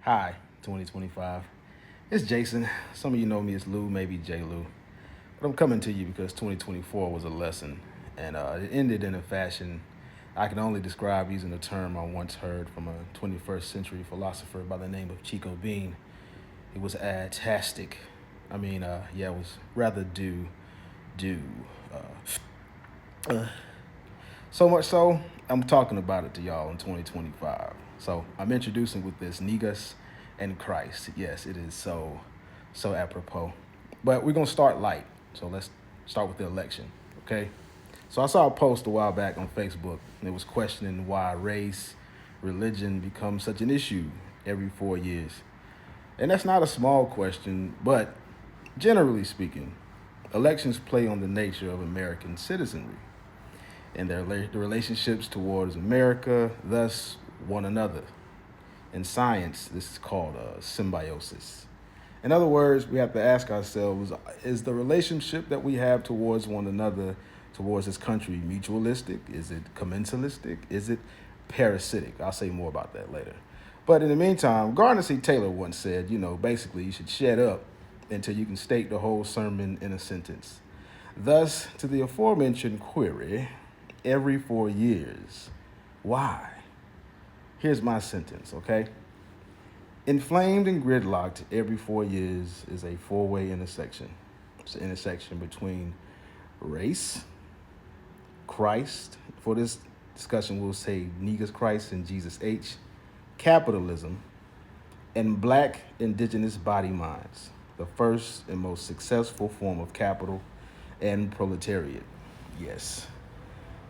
Hi, 2025. It's Jason. Some of you know me as Lou, maybe J. Lou. But I'm coming to you because 2024 was a lesson, and it ended in a fashion I can only describe using a term I once heard from a 21st century philosopher by the name of Chico Bean. It was atastic. It was rather do. Uh, so much so, I'm talking about it to y'all in 2025. So I'm introducing with this Negus and Christ. Yes, it is so apropos. But we're gonna start light. So let's start with the election. Okay. So I saw a post a while back on Facebook, and it was questioning why race, religion becomes such an issue every 4 years. And that's not a small question, but generally speaking, elections play on the nature of American citizenry and the relationships towards America, thus one another. In science, this is called symbiosis. In other words, we have to ask ourselves, is the relationship that we have towards one another, towards this country, mutualistic? Is it commensalistic? Is it parasitic? I'll say more about that later. But in the meantime, Gardner C. Taylor once said, basically you should shut up until you can state the whole sermon in a sentence. Thus, to the aforementioned query, every 4 years, why? Here's my sentence, okay? Inflamed and gridlocked every 4 years is a four-way intersection. It's an intersection between race, Christ. For this discussion, we'll say Negus Christ and Jesus H. Capitalism, and black indigenous body minds, the first and most successful form of capital, and proletariat. Yes,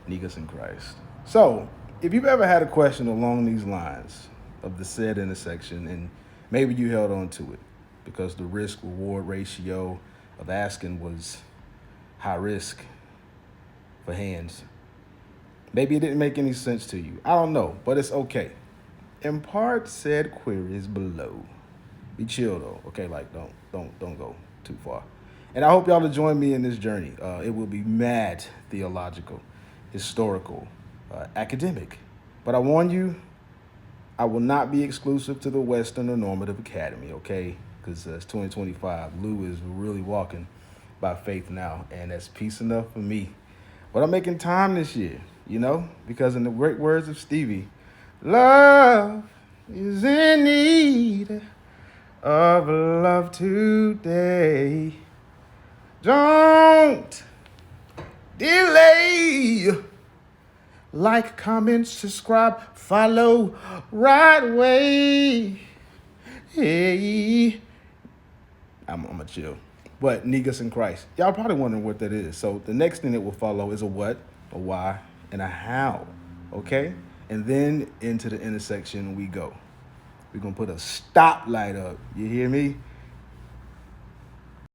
Negus and Christ. So, if you've ever had a question along these lines of the said intersection, and maybe you held on to it because the risk reward ratio of asking was high risk for hands, maybe it didn't make any sense to you. I don't know, but it's okay. Impart said queries below. Be chill though, okay? Like don't go too far. And I hope y'all to join me in this journey. It will be mad theological, historical, academic. But I warn you, I will not be exclusive to the Western or normative academy, okay? Because it's 2025. Lou is really walking by faith now, and that's peace enough for me. But I'm making time this year, because in the great words of Stevie, love is in need of love today. Don't delay. Like, comment, subscribe, follow right away. Hey, I'm going to chill. But Negus and Christ. Y'all probably wondering what that is. So the next thing that will follow is a what, a why, and a how. Okay? And then into the intersection we go. We're going to put a stoplight up. You hear me?